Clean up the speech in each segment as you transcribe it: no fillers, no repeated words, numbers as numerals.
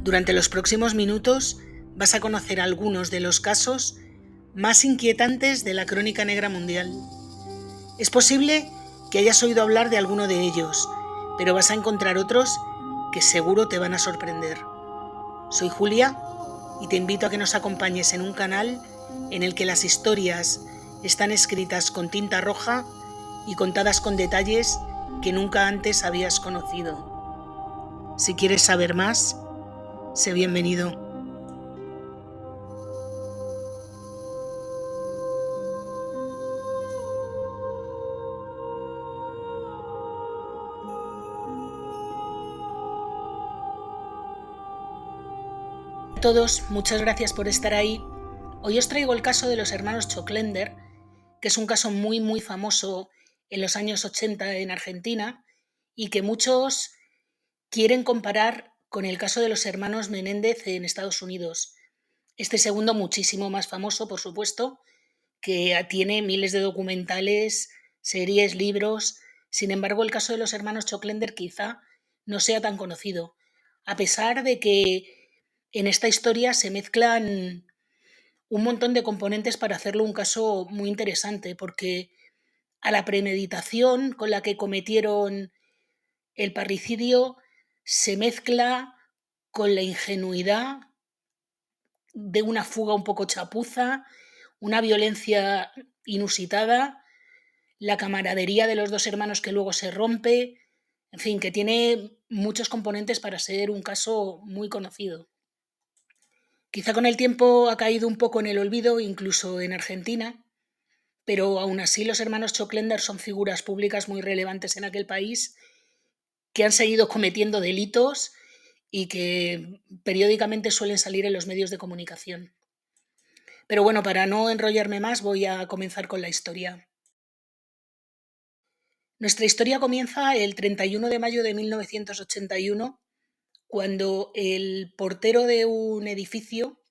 Durante los próximos minutos vas a conocer algunos de los casos más inquietantes de la crónica negra mundial. Es posible que hayas oído hablar de alguno de ellos, pero vas a encontrar otros que seguro te van a sorprender. Soy Julia y te invito a que nos acompañes en un canal en el que las historias están escritas con tinta roja y contadas con detalles que nunca antes habías conocido. Si quieres saber más, sé bienvenido. A todos, muchas gracias por estar ahí. Hoy os traigo el caso de los hermanos Choclender, que es un caso muy famoso en los años 80 en Argentina y que muchos quieren comparar con el caso de los hermanos Menéndez en Estados Unidos. Este segundo muchísimo más famoso, por supuesto, que tiene miles de documentales, series, libros. Sin embargo, el caso de los hermanos Choclender quizá no sea tan conocido, a pesar de que en esta historia se mezclan un montón de componentes para hacerlo un caso muy interesante, porque a la premeditación con la que cometieron el parricidio se mezcla con la ingenuidad de una fuga un poco chapuza, una violencia inusitada, la camaradería de los dos hermanos que luego se rompe, en fin, que tiene muchos componentes para ser un caso muy conocido. Quizá con el tiempo ha caído un poco en el olvido, incluso en Argentina, pero aún así los hermanos Choclender son figuras públicas muy relevantes en aquel país que han seguido cometiendo delitos y que periódicamente suelen salir en los medios de comunicación. Pero bueno, para no enrollarme más, voy a comenzar con la historia. Nuestra historia comienza el 31 de mayo de 1981, cuando el portero de un edificio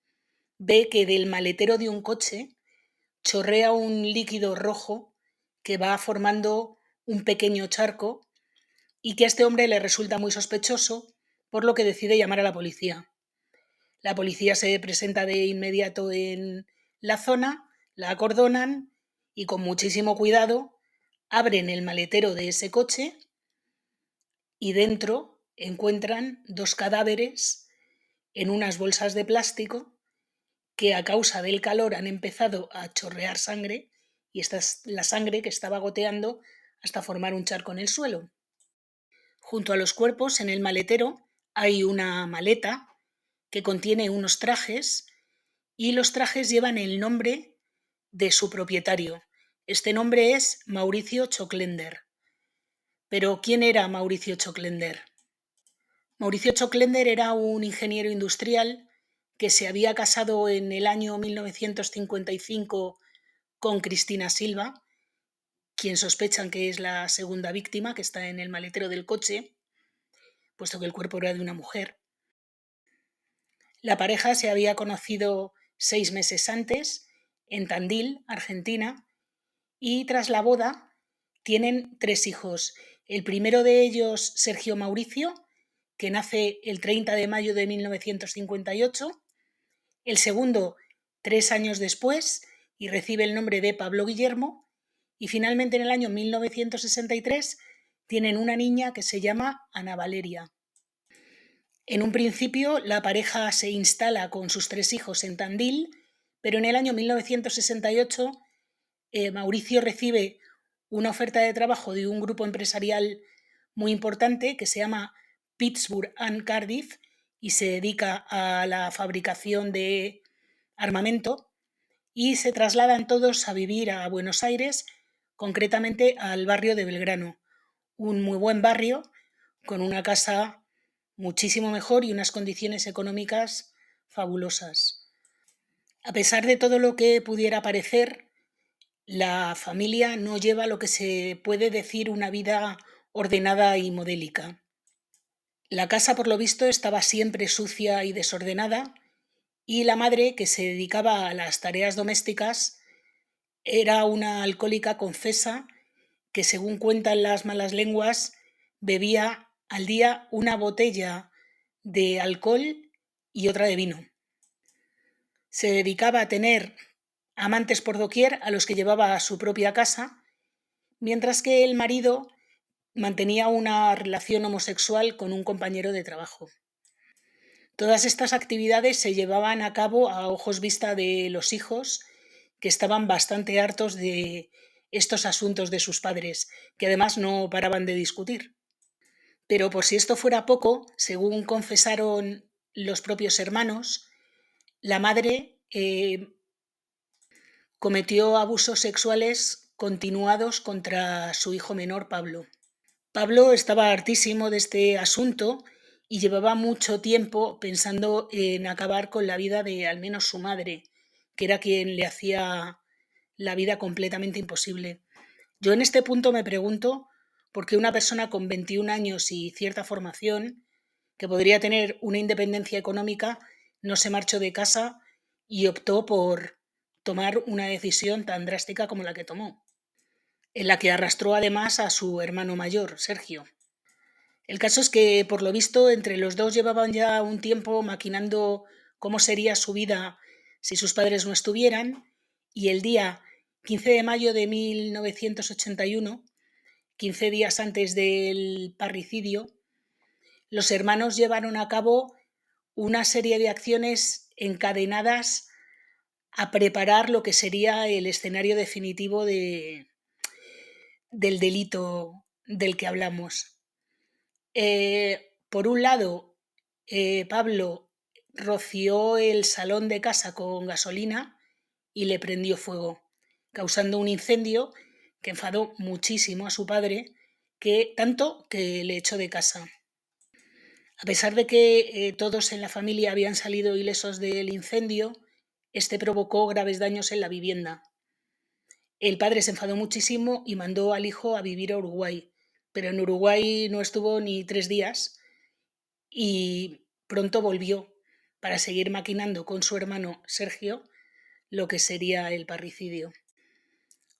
ve que del maletero de un coche chorrea un líquido rojo que va formando un pequeño charco y que a este hombre le resulta muy sospechoso, por lo que decide llamar a la policía. La policía se presenta de inmediato en la zona, la acordonan y con muchísimo cuidado abren el maletero de ese coche y dentro encuentran dos cadáveres en unas bolsas de plástico que a causa del calor han empezado a chorrear sangre y esta es la sangre que estaba goteando hasta formar un charco en el suelo. Junto a los cuerpos, en el maletero, hay una maleta que contiene unos trajes y los trajes llevan el nombre de su propietario. Este nombre es Mauricio Choclender. Pero ¿quién era Mauricio Choclender? Mauricio Choclender era un ingeniero industrial que se había casado en el año 1955 con Cristina Silva, quien sospechan que es la segunda víctima que está en el maletero del coche, puesto que el cuerpo era de una mujer. La pareja se había conocido 6 meses antes en Tandil, Argentina, y tras la boda tienen 3 hijos. El primero de ellos, Sergio Mauricio, que nace el 30 de mayo de 1958. El segundo, 3 años después, y recibe el nombre de Pablo Guillermo. Y finalmente en el año 1963 tienen una niña que se llama Ana Valeria. En un principio la pareja se instala con sus 3 hijos en Tandil, pero en el año 1968 Mauricio recibe una oferta de trabajo de un grupo empresarial muy importante que se llama Pittsburgh and Cardiff y se dedica a la fabricación de armamento, y se trasladan todos a vivir a Buenos Aires, concretamente al barrio de Belgrano, un muy buen barrio con una casa muchísimo mejor y unas condiciones económicas fabulosas. A pesar de todo lo que pudiera parecer, la familia no lleva lo que se puede decir una vida ordenada y modélica. La casa, por lo visto, estaba siempre sucia y desordenada, y la madre, que se dedicaba a las tareas domésticas, era una alcohólica confesa que, según cuentan las malas lenguas, bebía al día una botella de alcohol y otra de vino. Se dedicaba a tener amantes por doquier a los que llevaba a su propia casa, mientras que el marido mantenía una relación homosexual con un compañero de trabajo. Todas estas actividades se llevaban a cabo a ojos vista de los hijos, que estaban bastante hartos de estos asuntos de sus padres, que además no paraban de discutir. Pero por si esto fuera poco, según confesaron los propios hermanos, la madre cometió abusos sexuales continuados contra su hijo menor, Pablo. Pablo estaba hartísimo de este asunto y llevaba mucho tiempo pensando en acabar con la vida de al menos su madre, que era quien le hacía la vida completamente imposible. Yo en este punto me pregunto por qué una persona con 21 años y cierta formación, que podría tener una independencia económica, no se marchó de casa y optó por tomar una decisión tan drástica como la que tomó, en la que arrastró además a su hermano mayor, Sergio. El caso es que, por lo visto, entre los dos llevaban ya un tiempo maquinando cómo sería su vida si sus padres no estuvieran, y el día 15 de mayo de 1981, 15 días antes del parricidio, los hermanos llevaron a cabo una serie de acciones encadenadas a preparar lo que sería el escenario definitivo del delito del que hablamos. Por un lado, Pablo roció el salón de casa con gasolina y le prendió fuego, causando un incendio que enfadó muchísimo a su padre, tanto que le echó de casa. A pesar de que todos en la familia habían salido ilesos del incendio, este provocó graves daños en la vivienda. El padre se enfadó muchísimo y mandó al hijo a vivir a Uruguay, pero en Uruguay no estuvo ni 3 días y pronto volvió para seguir maquinando con su hermano Sergio lo que sería el parricidio.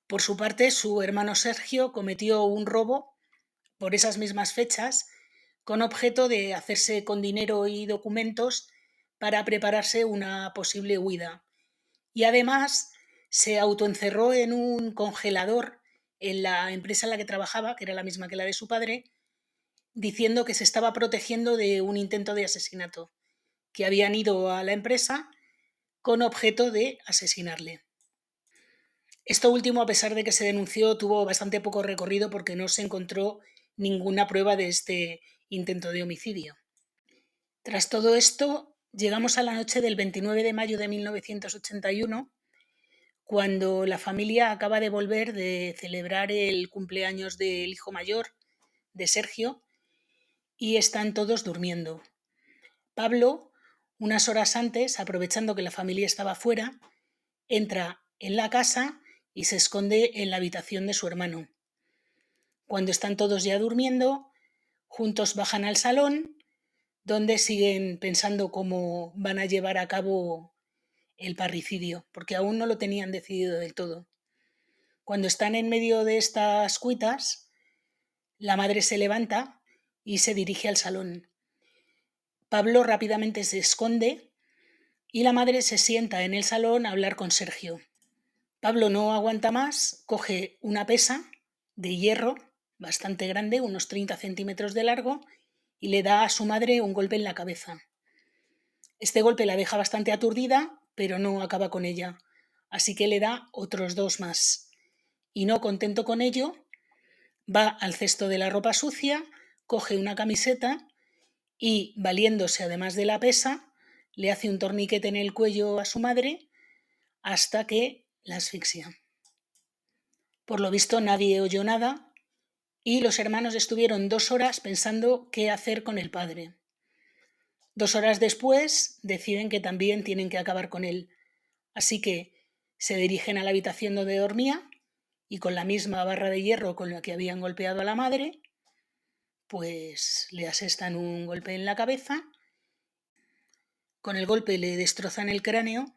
Por su parte, su hermano Sergio cometió un robo por esas mismas fechas con objeto de hacerse con dinero y documentos para prepararse una posible huida. Y además se autoencerró en un congelador en la empresa en la que trabajaba, que era la misma que la de su padre, diciendo que se estaba protegiendo de un intento de asesinato, que habían ido a la empresa con objeto de asesinarle. Esto último, a pesar de que se denunció, tuvo bastante poco recorrido porque no se encontró ninguna prueba de este intento de homicidio. Tras todo esto, llegamos a la noche del 29 de mayo de 1981, cuando la familia acaba de volver de celebrar el cumpleaños del hijo mayor, de Sergio, y están todos durmiendo. Pablo, unas horas antes, aprovechando que la familia estaba fuera, entra en la casa y se esconde en la habitación de su hermano. Cuando están todos ya durmiendo, juntos bajan al salón, donde siguen pensando cómo van a llevar a cabo el parricidio, porque aún no lo tenían decidido del todo. Cuando están en medio de estas cuitas, la madre se levanta y se dirige al salón. Pablo rápidamente se esconde y la madre se sienta en el salón a hablar con Sergio. Pablo no aguanta más, coge una pesa de hierro bastante grande, unos 30 centímetros de largo, y le da a su madre un golpe en la cabeza. Este golpe la deja bastante aturdida, pero no acaba con ella, así que le da otros 2 más. Y no contento con ello, va al cesto de la ropa sucia, coge una camiseta y, valiéndose además de la pesa, le hace un torniquete en el cuello a su madre hasta que la asfixia. Por lo visto nadie oyó nada y los hermanos estuvieron 2 horas pensando qué hacer con el padre. 2 horas después deciden que también tienen que acabar con él, así que se dirigen a la habitación donde dormía y con la misma barra de hierro con la que habían golpeado a la madre, pues le asestan un golpe en la cabeza, con el golpe le destrozan el cráneo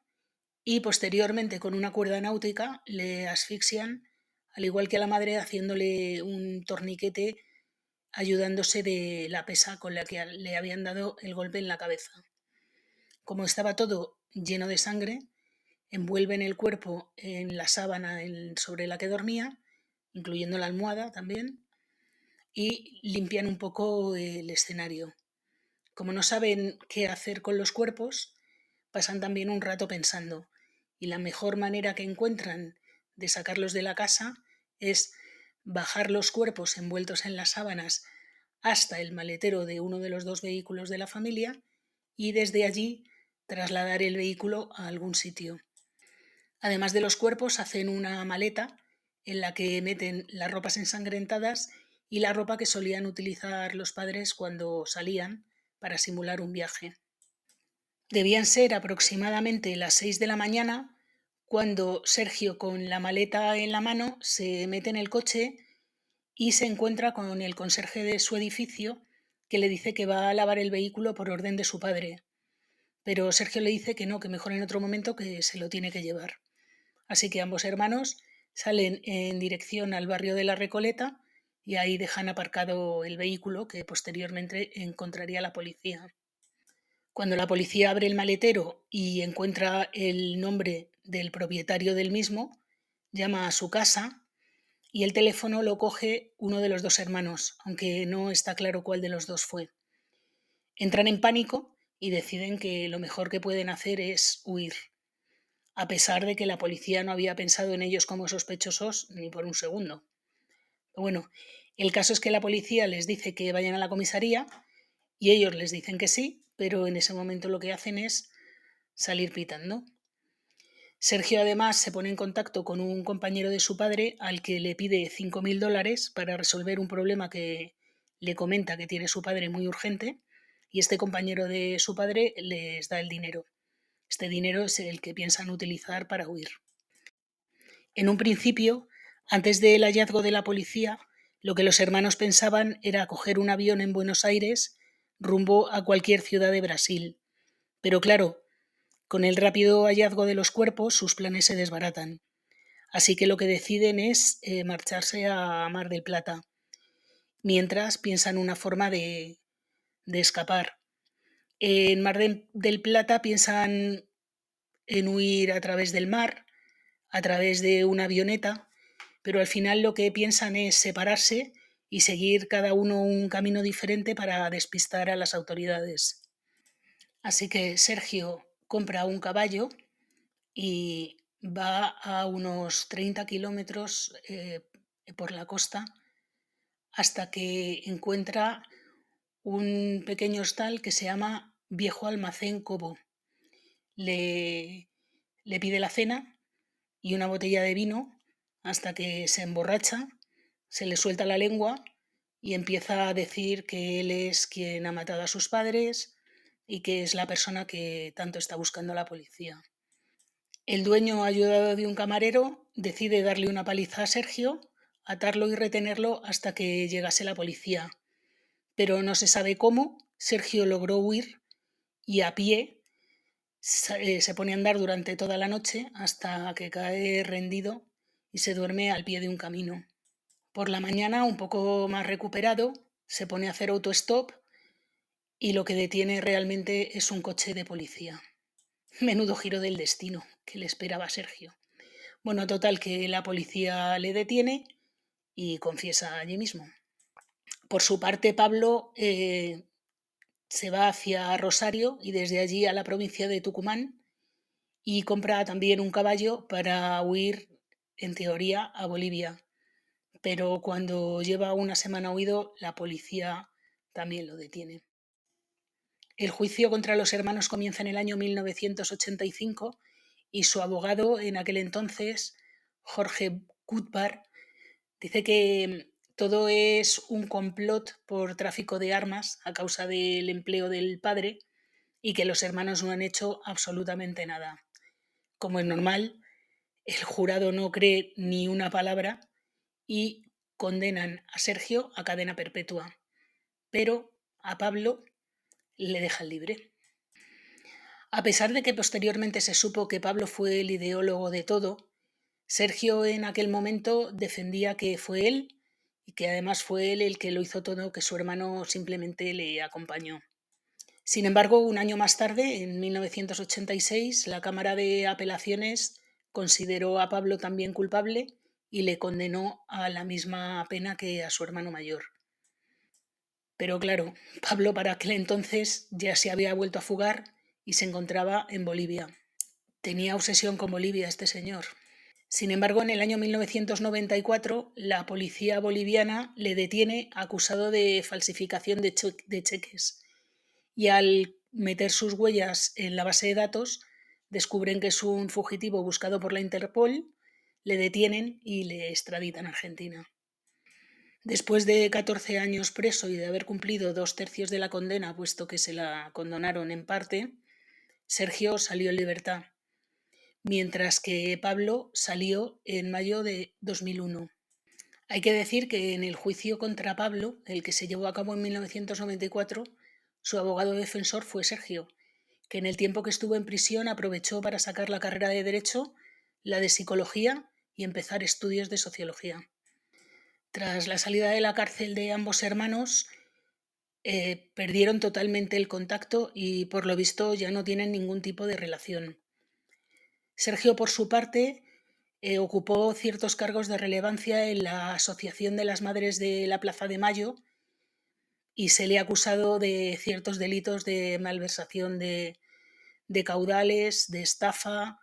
y posteriormente con una cuerda náutica le asfixian, al igual que a la madre, haciéndole un torniquete ayudándose de la pesa con la que le habían dado el golpe en la cabeza. Como estaba todo lleno de sangre, envuelven el cuerpo en la sábana sobre la que dormía, incluyendo la almohada también, y limpian un poco el escenario. Como no saben qué hacer con los cuerpos, pasan también un rato pensando, y la mejor manera que encuentran de sacarlos de la casa es bajar los cuerpos envueltos en las sábanas hasta el maletero de uno de los dos vehículos de la familia y desde allí trasladar el vehículo a algún sitio. Además de los cuerpos, hacen una maleta en la que meten las ropas ensangrentadas y la ropa que solían utilizar los padres cuando salían para simular un viaje. Debían ser aproximadamente las 6 de la mañana cuando Sergio, con la maleta en la mano, se mete en el coche y se encuentra con el conserje de su edificio, que le dice que va a lavar el vehículo por orden de su padre. Pero Sergio le dice que no, que mejor en otro momento, que se lo tiene que llevar. Así que ambos hermanos salen en dirección al barrio de La Recoleta y ahí dejan aparcado el vehículo que posteriormente encontraría la policía. Cuando la policía abre el maletero y encuentra el nombre del propietario del mismo, llama a su casa y el teléfono lo coge uno de los dos hermanos, aunque no está claro cuál de los dos fue. Entran en pánico y deciden que lo mejor que pueden hacer es huir, a pesar de que la policía no había pensado en ellos como sospechosos ni por un segundo. Pero bueno, el caso es que la policía les dice que vayan a la comisaría y ellos les dicen que sí, pero en ese momento lo que hacen es salir pitando. Sergio además se pone en contacto con un compañero de su padre al que le pide $5.000 para resolver un problema que le comenta que tiene su padre muy urgente, y este compañero de su padre les da el dinero. Este dinero es el que piensan utilizar para huir. En un principio, antes del hallazgo de la policía, lo que los hermanos pensaban era coger un avión en Buenos Aires rumbo a cualquier ciudad de Brasil. Pero claro, con el rápido hallazgo de los cuerpos, sus planes se desbaratan. Así que lo que deciden es marcharse a Mar del Plata, mientras piensan una forma de escapar. En del Plata piensan en huir a través del mar, a través de una avioneta, pero al final lo que piensan es separarse y seguir cada uno un camino diferente para despistar a las autoridades. Así que Sergio compra un caballo y va a unos 30 kilómetros por la costa hasta que encuentra un pequeño hostal que se llama Viejo Almacén Cobo. Le, le pide la cena y una botella de vino hasta que se emborracha, se le suelta la lengua y empieza a decir que él es quien ha matado a sus padres y que es la persona que tanto está buscando la policía. El dueño, ayudado de un camarero, decide darle una paliza a Sergio, atarlo y retenerlo hasta que llegase la policía. Pero no se sabe cómo, Sergio logró huir y a pie se pone a andar durante toda la noche hasta que cae rendido y se duerme al pie de un camino. Por la mañana, un poco más recuperado, se pone a hacer autostop y lo que detiene realmente es un coche de policía. Menudo giro del destino que le esperaba a Sergio. Bueno, total, que la policía le detiene y confiesa allí mismo. Por su parte, Pablo se va hacia Rosario y desde allí a la provincia de Tucumán y compra también un caballo para huir, en teoría, a Bolivia. Pero cuando lleva una semana huido, la policía también lo detiene. El juicio contra los hermanos comienza en el año 1985 y su abogado en aquel entonces, Jorge Gutbar, dice que todo es un complot por tráfico de armas a causa del empleo del padre y que los hermanos no han hecho absolutamente nada. Como es normal, el jurado no cree ni una palabra y condenan a Sergio a cadena perpetua, pero a Pablo le dejan libre. A pesar de que posteriormente se supo que Pablo fue el ideólogo de todo, Sergio en aquel momento defendía que fue él y que además fue él el que lo hizo todo, que su hermano simplemente le acompañó. Sin embargo, un año más tarde, en 1986, la Cámara de Apelaciones consideró a Pablo también culpable y le condenó a la misma pena que a su hermano mayor. Pero claro, Pablo para aquel entonces ya se había vuelto a fugar y se encontraba en Bolivia. Tenía obsesión con Bolivia este señor. Sin embargo, en el año 1994, la policía boliviana le detiene acusado de falsificación de cheques. Y al meter sus huellas en la base de datos, descubren que es un fugitivo buscado por la Interpol, le detienen y le extraditan a Argentina. Después de 14 años preso y de haber cumplido 2/3 de la condena, puesto que se la condonaron en parte, Sergio salió en libertad, mientras que Pablo salió en mayo de 2001. Hay que decir que en el juicio contra Pablo, el que se llevó a cabo en 1994, su abogado defensor fue Sergio, que en el tiempo que estuvo en prisión aprovechó para sacar la carrera de Derecho, la de Psicología y empezar estudios de Sociología. Tras la salida de la cárcel de ambos hermanos, perdieron totalmente el contacto y por lo visto ya no tienen ningún tipo de relación. Sergio, por su parte, ocupó ciertos cargos de relevancia en la Asociación de las Madres de la Plaza de Mayo y se le ha acusado de ciertos delitos de malversación de caudales, de estafa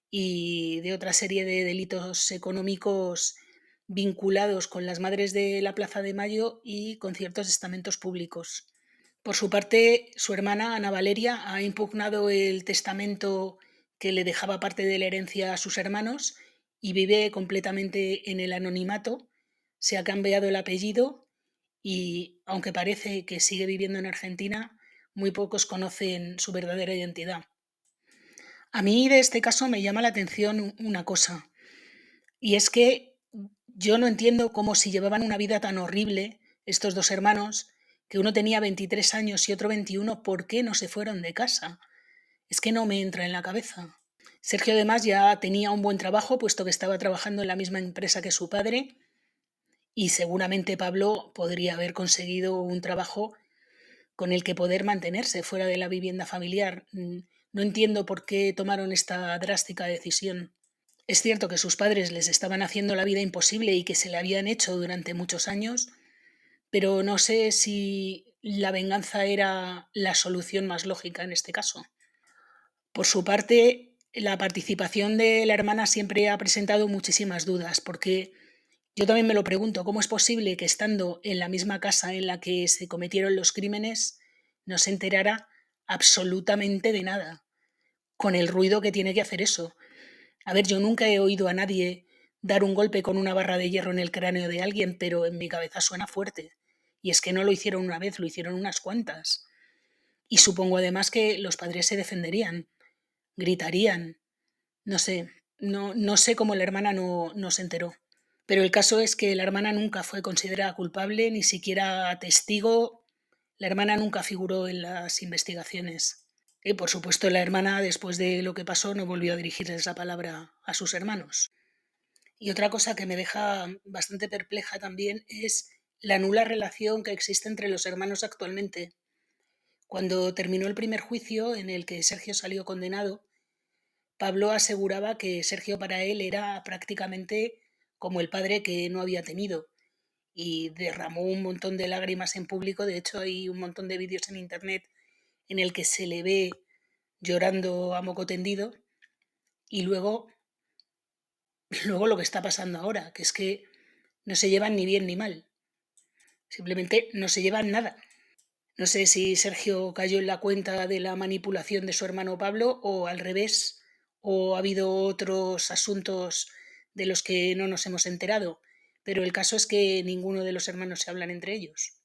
y de otra serie de delitos económicos vinculados con las Madres de la Plaza de Mayo y con ciertos estamentos públicos. Por su parte, su hermana Ana Valeria ha impugnado el testamento que le dejaba parte de la herencia a sus hermanos y vive completamente en el anonimato. Se ha cambiado el apellido y, aunque parece que sigue viviendo en Argentina, muy pocos conocen su verdadera identidad. A mí de este caso me llama la atención una cosa, y es que yo no entiendo cómo, si llevaban una vida tan horrible estos dos hermanos, que uno tenía 23 años y otro 21, ¿por qué no se fueron de casa? Es que no me entra en la cabeza. Sergio además ya tenía un buen trabajo, puesto que estaba trabajando en la misma empresa que su padre, y seguramente Pablo podría haber conseguido un trabajo con el que poder mantenerse fuera de la vivienda familiar. No entiendo por qué tomaron esta drástica decisión. Es cierto que sus padres les estaban haciendo la vida imposible y que se la habían hecho durante muchos años, pero no sé si la venganza era la solución más lógica en este caso. Por su parte, la participación de la hermana siempre ha presentado muchísimas dudas, porque yo también me lo pregunto, ¿cómo es posible que estando en la misma casa en la que se cometieron los crímenes no se enterara absolutamente de nada, con el ruido que tiene que hacer eso? A ver, yo nunca he oído a nadie dar un golpe con una barra de hierro en el cráneo de alguien, pero en mi cabeza suena fuerte. Y es que no lo hicieron una vez, lo hicieron unas cuantas. Y supongo además que los padres se defenderían, gritarían. No sé, no sé cómo la hermana no se enteró. Pero el caso es que la hermana nunca fue considerada culpable, ni siquiera testigo. La hermana nunca figuró en las investigaciones. Y por supuesto, la hermana, después de lo que pasó, no volvió a dirigirles la palabra a sus hermanos. Y otra cosa que me deja bastante perpleja también es la nula relación que existe entre los hermanos actualmente. Cuando terminó el primer juicio, en el que Sergio salió condenado, Pablo aseguraba que Sergio para él era prácticamente como el padre que no había tenido y derramó un montón de lágrimas en público. De hecho, hay un montón de vídeos en internet en el que se le ve llorando a moco tendido y luego, luego lo que está pasando ahora, que es que no se llevan ni bien ni mal, simplemente no se llevan nada. No sé si Sergio cayó en la cuenta de la manipulación de su hermano Pablo o al revés, o ha habido otros asuntos de los que no nos hemos enterado, pero el caso es que ninguno de los hermanos se hablan entre ellos.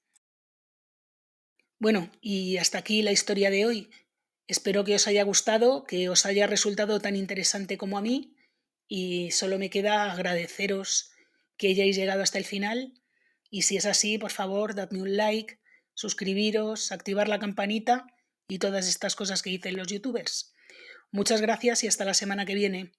Bueno, y hasta aquí la historia de hoy. Espero que os haya gustado, que os haya resultado tan interesante como a mí, y solo me queda agradeceros que hayáis llegado hasta el final, y si es así, por favor, dadme un like, suscribiros, activar la campanita y todas estas cosas que dicen los youtubers. Muchas gracias y hasta la semana que viene.